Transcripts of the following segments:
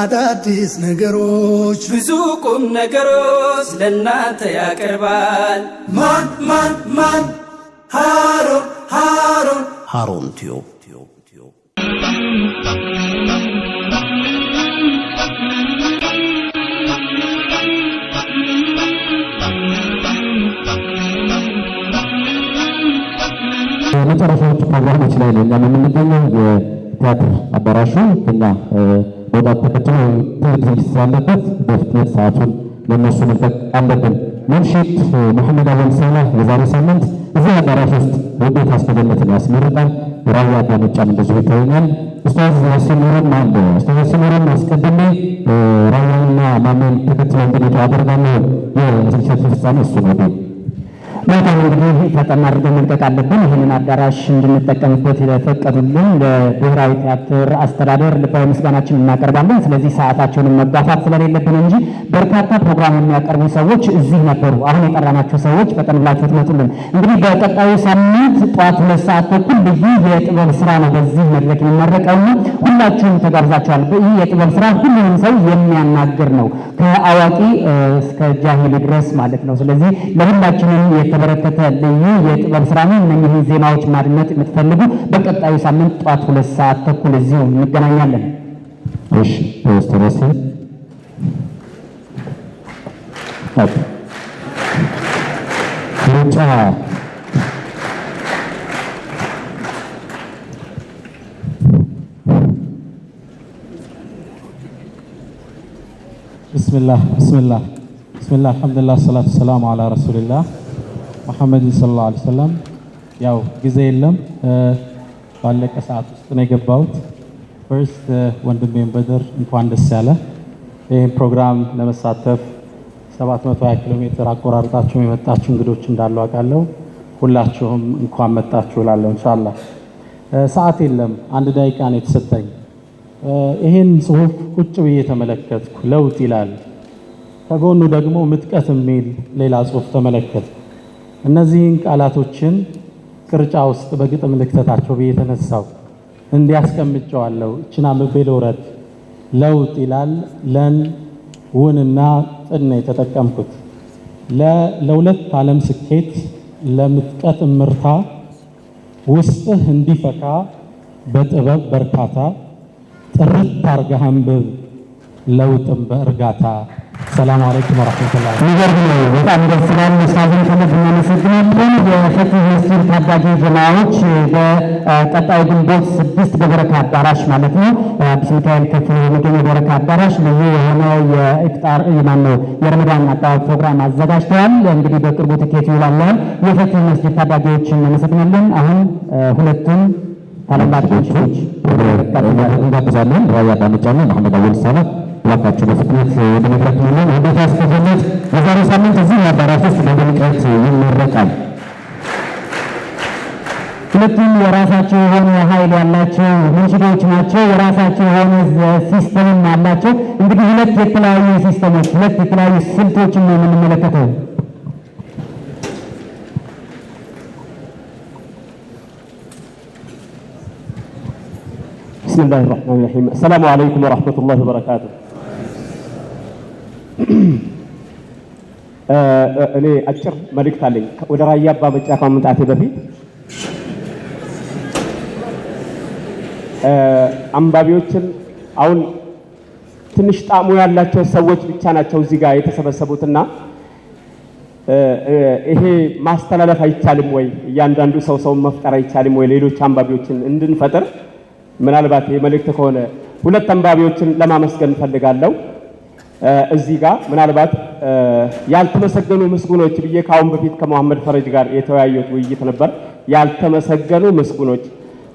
አዳዲስ ነገሮች ብዙ ቁም ነገሮች ለእናንተ ያቀርባል። ማን ሃሩን ቲዩብ መጨረሻዎቹ ፕሮግራሞች ላይ ነው የምንገኘው። የቲያትር አዳራሹ እና ወጣት ተከትሎ ትምህርት ስላለበት በፍጥነት ሰዓቱን ለነሱ መልቀቅ አለብን። ሙንሺድ መሐመድ አወል ሰላህ የዛሬ ሳምንት እዚህ አዳራሽ ውስጥ ውጤት አስገበለትን ያስመርቃል። ራያ አዳመጫም እንደዚሁ ይታየኛል። ኡስታዝ ያሲኑርን አለ። ኡስታዝ ያሲኑርን አስቀድሜ ራያና ማመን ተከትሎ እንዲመጡ አደርጋለሁ። የዝግጅት ፍጻሜ እሱ ነው። መልካም እንግዲህ ፈጠን አድርገን መልቀቅ አለብን። ይህንን አዳራሽ እንድንጠቀምበት የፈቀዱልን ለብሔራዊ ቲያትር አስተዳደር ልባዊ ምስጋናችን እናቀርባለን። ስለዚህ ሰዓታቸውን መጋፋት ስለሌለብን እንጂ በርካታ ፕሮግራም የሚያቀርቡ ሰዎች እዚህ ነበሩ። አሁን የጠራናቸው ሰዎች ፈጠን ብላችሁ ትመጡልን። እንግዲህ በቀጣዩ ሳምንት ጠዋት 2 ሰዓት ተኩል ልዩ የጥበብ ስራ ነው በዚህ መድረክ የሚመረቀው። ሁላችሁም ተጋብዛችኋል። ይህ የጥበብ ስራ ሁሉንም ሰው የሚያናግር ነው፣ ከአዋቂ እስከ ጃሂል ድረስ ማለት ነው። ስለዚህ ለሁላችንም የተበረከተ ልዩ የጥበብ ስራ ነው። እነኚህ ዜማዎች ማድመጥ የምትፈልጉ በቀጣዩ ሳምንት ጠዋት 2 ሰዓት ተኩል እዚሁ እንገናኛለን። እሺ ፖስተርስ ሩጫ ቢስሚላህ አልሐምዱሊላህ ሰላቱ ሰላሙ አላ ረሱሊላህ ሙሐመድ ሰለላሁ ዐለይሂ ወሰለም። ያው ጊዜ የለም ባለቀ ሰዓት ውስጥ ነው የገባሁት። ፈርስት ወንድሜን በድር እንኳን ደስ ያለ። ይህን ፕሮግራም ለመሳተፍ 720 ኪሎ ሜትር አቆራርጣችሁ የመጣችሁ እንግዶች እንዳሉ አውቃለሁ። ሁላችሁም እንኳን መጣችሁ እላለሁ። ኢንሻአላህ ሰዓት የለም፣ 1 ደቂቃ ነው የተሰጠኝ። ይህን ጽሁፍ ቁጭ ብዬ ተመለከትኩ። ለውጥ ይላል። ከጎኑ ደግሞ ምጥቀት የሚል ሌላ ጽሁፍ ተመለከትኩ። እነዚህን ቃላቶችን ቅርጫ ውስጥ በግጥም ልክተታቸው ብዬ ተነሳው እንዲያስቀምጨዋለሁ። እችና ምቤል ወረት ለውጥ ይላል። ለን ውንና ጥን የተጠቀምኩት ለሁለት ዓለም ስኬት ለምጥቀት ምርታ ውስጥህ እንዲፈካ በጥበብ በርካታ ጥርት አርገህ አንብብ ለውጥም በእርጋታ። ሰላም አለይኩም ወራህመቱላሂ። በጣም ደስ ይላል። ኡስታዝን ከልብ እናመሰግናለን። የፈትህ መስጂድ ታዳጊ ጀማዓዎች በቀጣይ ግንቦት 6 በበረካ አዳራሽ ማለት ነው አዲስ ሚካኤል ከፍሎ የሚገኘው በበረካ አዳራሽ ልዩ የሆነ የኢፍጣር የረመዳን አጣው ፕሮግራም አዘጋጅተዋል። እንግዲህ በቅርቡ ትኬት ይውላል። የፈትህ መስጂድ ታዳጊዎችን እናመሰግናለን። አሁን ሁለቱም ታላላቅ ልጆች እንጋብዛለን። ራያ አዳመጫና መሐመድ አወል ሰላህ ላካችሁ በፍጥነት ወደ መድረክ ነው። ወደታ እስከዘለት የዛሬ ሳምንት እዚህ አዳራሽ ውስጥ በድምቀት ይመረቃል። ሁለቱም የራሳቸው የሆነ ኃይል ያላቸው ሙንሺዶች ናቸው። የራሳቸው የሆነ ሲስተም አላቸው። እንግዲህ ሁለት የተለያዩ ሲስተሞች፣ ሁለት የተለያዩ ስልቶችን ነው የምንመለከተው። ቢስሚላሂር ረህማኒር ረሂም። አሰላሙ አለይኩም ወራህመቱላሂ ወበረካቱ። እኔ አጭር መልእክት አለኝ። ወደ ራያ አባመጫ ከመምጣቴ በፊት አንባቢዎችን አሁን ትንሽ ጣዕሙ ያላቸው ሰዎች ብቻ ናቸው እዚህ ጋር የተሰበሰቡትና ይሄ ማስተላለፍ አይቻልም ወይ? እያንዳንዱ ሰው መፍጠር አይቻልም ወይ? ሌሎች አንባቢዎችን እንድንፈጥር ምናልባት የመልእክት ከሆነ ሁለት አንባቢዎችን ለማመስገን ፈልጋለሁ። እዚህ ጋር ምናልባት ያልተመሰገኑ ምስጉኖች ብዬ ካሁን በፊት ከመሐመድ ፈረጅ ጋር የተወያዩት ውይይት ነበር። ያልተመሰገኑ ምስጉኖች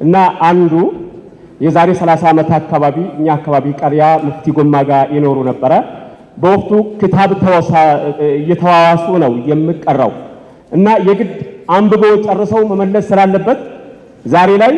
እና አንዱ የዛሬ 30 ዓመት አካባቢ እኛ አካባቢ ቀሪያ ሙፍቲ ጎማ ጋር ይኖሩ ነበረ። በወቅቱ ክታብ እየተዋዋሱ ነው የምቀራው እና የግድ አንብቦ ጨርሰው መመለስ ስላለበት ዛሬ ላይ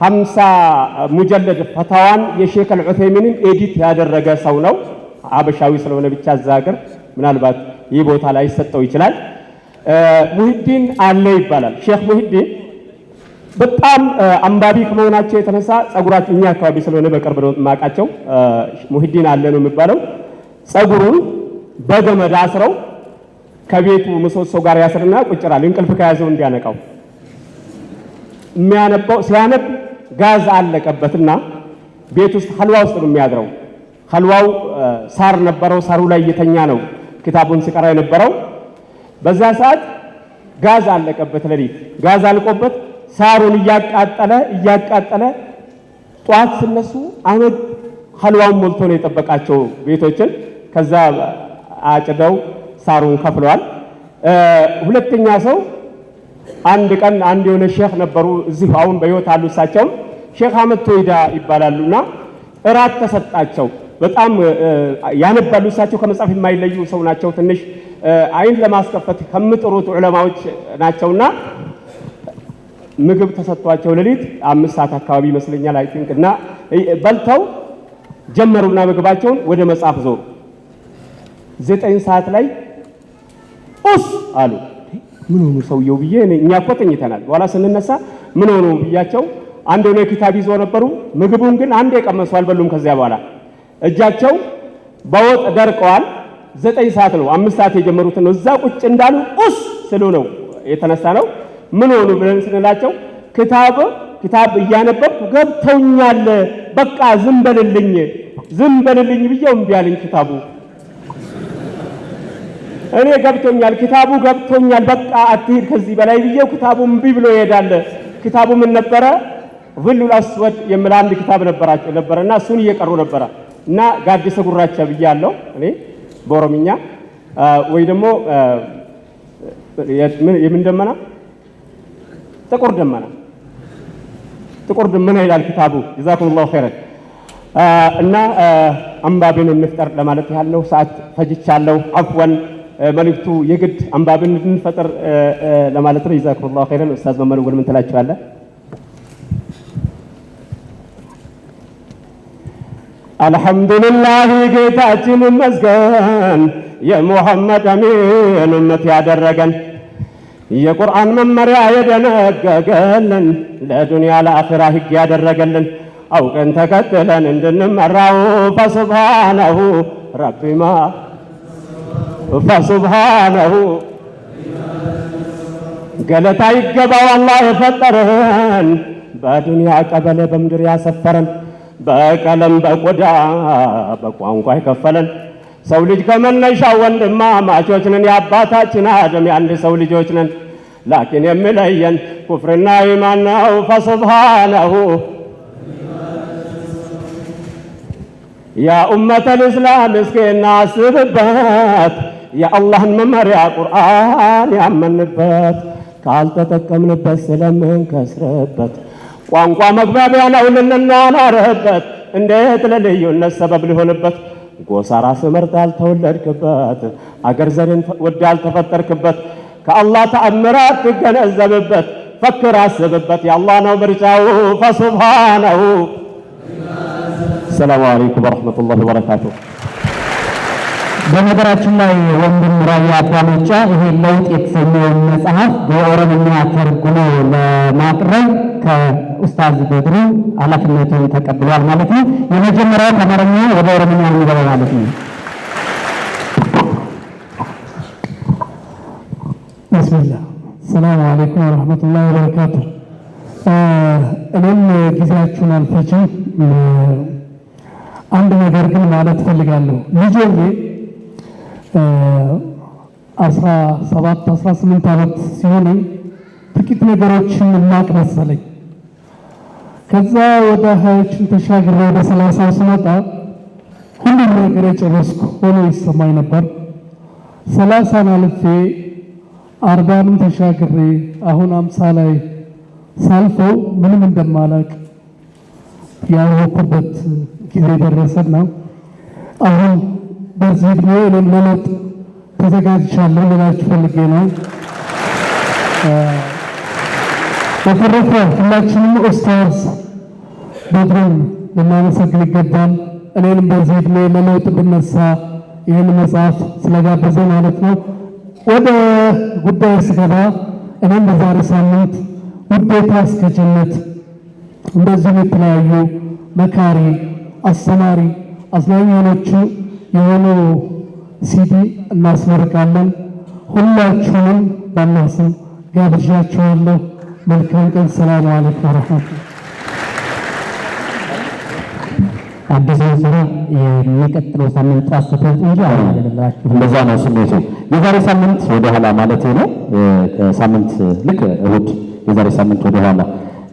50 ሙጀለድ ፈታዋን የሼክ አልዑሰይሚንን ኤዲት ያደረገ ሰው ነው። አበሻዊ ስለሆነ ብቻ ዛገር ምናልባት ይህ ቦታ ላይ ሰጠው ይችላል። ሙሂዲን አለ ይባላል። ሼክ ሙሂዲን በጣም አንባቢ ከመሆናቸው የተነሳ ጸጉራቸው እኛ አካባቢ ስለሆነ በቅርብ ነው የማውቃቸው። ሙሂዲን አለ ነው የሚባለው። ጸጉሩን በገመድ አስረው ከቤቱ ምሰሶ ጋር ያስርና ቁጭ ይላል። እንቅልፍ ከያዘው እንዲያነቃው የሚያነባው ሲያነብ ጋዝ አለቀበትና ቤት ውስጥ ሐልዋ ውስጥ ነው የሚያድረው። ሐልዋው ሳር ነበረው። ሳሩ ላይ እየተኛ ነው ክታቡን ሲቀራ የነበረው። በዛ ሰዓት ጋዝ አለቀበት። ለሊት ጋዝ አልቆበት ሳሩን እያቃጠለ ጧት ሲነሱ አመድ ሐልዋውን ሞልቶ ነው የጠበቃቸው ቤቶችን። ከዛ አጭደው ሳሩን ከፍለዋል። ሁለተኛ ሰው አንድ ቀን አንድ የሆነ ሼክ ነበሩ እዚህ አሁን በህይወት አሉ። እሳቸውም ሼክ አህመድ ቶይዳ ይባላሉና እራት ተሰጣቸው። በጣም ያነባሉ። እሳቸው ከመጽሐፍ የማይለዩ ሰው ናቸው። ትንሽ አይን ለማስከፈት ከምጥሩት ዑለማዎች ናቸውና ምግብ ተሰጥቷቸው ሌሊት 5 ሰዓት አካባቢ ይመስለኛል አይ ቲንክ እና በልተው ጀመሩና ምግባቸውን ወደ መጽሐፍ ዞሩ። 9 ሰዓት ላይ ኡስ አሉ። ምን ሆኑ ሰውየው ብዬ እኛ እኮ ተኝተናል። በኋላ ስንነሳ ምን ሆኑ ብያቸው አንድ የሆነ ኪታብ ይዘው ነበሩ። ምግቡን ግን አንዴ ቀመሱ አልበሉም። ከዚያ በኋላ እጃቸው በወጥ ደርቀዋል። 9 ሰዓት ነው 5 ሰዓት የጀመሩትን ነው እዛ ቁጭ እንዳሉ ኡስ ስሉ ነው የተነሳ ነው። ምን ሆኑ ብለን ስንላቸው ክታብ እያነበብኩ ገብተውኛል፣ በቃ ዝም በልልኝ ብዬው እምቢ አለኝ ክታቡ። እኔ ገብቶኛል፣ ክታቡ ገብቶኛል፣ በቃ አትሂድ ከዚህ በላይ ብዬው ክታቡ እምቢ ብሎ ይሄዳል። ክታቡ ምን ነበረ? ظሉል አስወድ የሚል አንድ ክታብ ነበረና እሱን እየቀሩ ነበረ እና ጋዲሰ ጉራቻ ብያለሁ እኔ በኦሮምኛ ወይ ደግሞ የምን ደመና ጥቁር ደመና ይላል ክታቡ። ጀዛኩሙላሁ ኸይረን። እና አንባቢን እንፍጠር ለማለት ያህል ነው። ሰዓት ፈጅቻለሁ። አፍወን መልእክቱ የግድ አንባቢን እንፈጠር ለማለት ነው። ጀዛኩሙላሁ ኸይረን። ኡስታዝ መመሩ ምን ትላችኋለህ? አልሐምዱሊላህ ጌታችን ይመስገን የሙሐመድ አሚን ኡመት ያደረገን የቁርአን መመሪያ የደነገገልን ለዱንያ ለአኺራ ህግ ያደረገልን አውቀን ተከትለን እንድንመራው ፈሱብሃነሁ ረቢማ ፈሱብሃነሁ ገለታ ይገባው አላህ የፈጠረን በዱንያ ቀበሌ በምድር ያሰፈረን በቀለም በቆዳ በቋንቋ የከፈለን ሰው ልጅ ከመነሻ ወንድማማቾች ነን። የአባታችን አደም የአንድ ሰው ልጆች ነን። ላኪን የሚለየን ኩፍርና ኢማን ነው። ፈሱብሃነሁ ያ ኡመተል ኢስላም እስኪ እናስብበት የአላህን መመሪያ ቁርአን ያመንበት ካልተጠቀምንበት ስለምንከስርበት ቋንቋ መግባቢያ ነው ልንኗኗርበት እንዴት ለልዩነት ሰበብ ሊሆንበት ጎሳ ራስ መርጠህ ያልተወለድክበት አገር ዘርን ወደ ያልተፈጠርክበት ከአላህ ተአምራት ትገነዘብበት ፈክር አስብበት የአላህ ነው ምርጫው ፈሱብሃነሁ። ሰላሙ አለይኩም ወረሕመቱላሂ ወበረካቱሁ። በነገራችን ላይ ወንድም ራያ አባመጫ ይሄ ለውጥ የተሰኘውን መጽሐፍ በኦሮምኛ ተርጉሞ ለማቅረብ ከኡስታዝ በድሩ ኃላፊነቱን ተቀብሏል ማለት ነው። የመጀመሪያው ከአማርኛ ወደ ኦሮምኛ የሚገባ ማለት ነው። ቢስሚላህ ሰላሙ አለይኩም ወረሕመቱላሂ ወበረካቱሁ። እኔም ጊዜያችሁን አልፈጅም። አንድ ነገር ግን ማለት ፈልጋለሁ። ልጄ 17-18 ዓመት ሲሆነኝ ጥቂት ነገሮችን እናቅ መሰለኝ። ከዛ ወደ 20ዎችን ተሻግሬ ወደ 30 ስመጣ ሁሉም ነገር የጨረስኩ ሆኖ ይሰማኝ ነበር። 30ን አልፌ 40ንም ተሻግሬ አሁን 50 ላይ ሳልፈው ምንም እንደማላቅ ያወቅኩበት ጊዜ ደረሰና አሁን በዚህ ዕድሜ እኔም ለለውጥ ተዘጋጅቻለሁ ልላችሁ ፈልጌ ነው። በተረፈ ሁላችንም ኡስታዝ በድሩን ልናመሰግን ይገባል። እኔንም በዚህ ዕድሜ ለለውጥ ብነሳ ይህን መጽሐፍ ስለጋበዘ ማለት ነው። ወደ ጉዳይ ስገባ እኔም በዛሬ ሳምንት ውዴታ እስከ ጀነት እንደዚሁም የተለያዩ መካሪ አስተማሪ አዝናኞቹ የሆኑ ሲዲ እናስመርቃለን። ሁላችሁንም በአላህ ስም ጋብዣችኋለሁ። መልካም ቀን። ሰላም አለይኩም ወራህመቱላህ። አዲስ ስራ የሚቀጥለው ሳምንት ጣስተት እንጂ አይደለም። እንደዛ ነው ስሜቱ። የዛሬ ሳምንት ወደ ኋላ ማለት ነው። ከሳምንት ልክ እሁድ የዛሬ ሳምንት ወደ ኋላ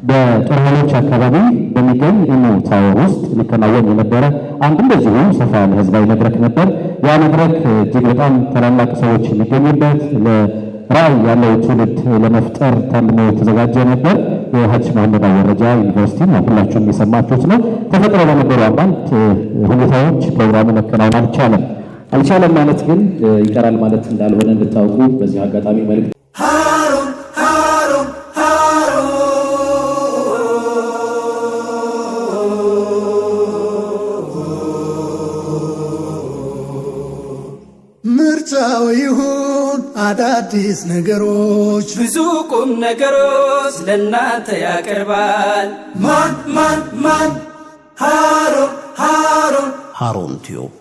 በጦር ኃይሎች አካባቢ በሚገኝ ኢሞ ታወር ውስጥ ሊከናወን የነበረ አንድ እንደዚሁ ሰፋ ያለ ህዝባዊ መድረክ ነበር። ያ መድረክ እጅግ በጣም ታላላቅ ሰዎች የሚገኙበት ለራዕይ ያለው ትውልድ ለመፍጠር ታልሞ የተዘጋጀ ነበር። የሀጂ መሐመድ አወረጃ ዩኒቨርሲቲ ነው፣ ሁላችሁም የሰማችሁት ነው። ተፈጥሮ በነበሩ አንዳንድ ሁኔታዎች ፕሮግራሙ መከናወን አልቻለም ማለት ግን ይቀራል ማለት እንዳልሆነ እንድታውቁ በዚህ አጋጣሚ መልእክት ምርጫው ይሁን አዳዲስ ነገሮች ብዙ ቁም ነገሮች ለእናንተ ያቀርባል። ማን ሃሩን ቲዩብ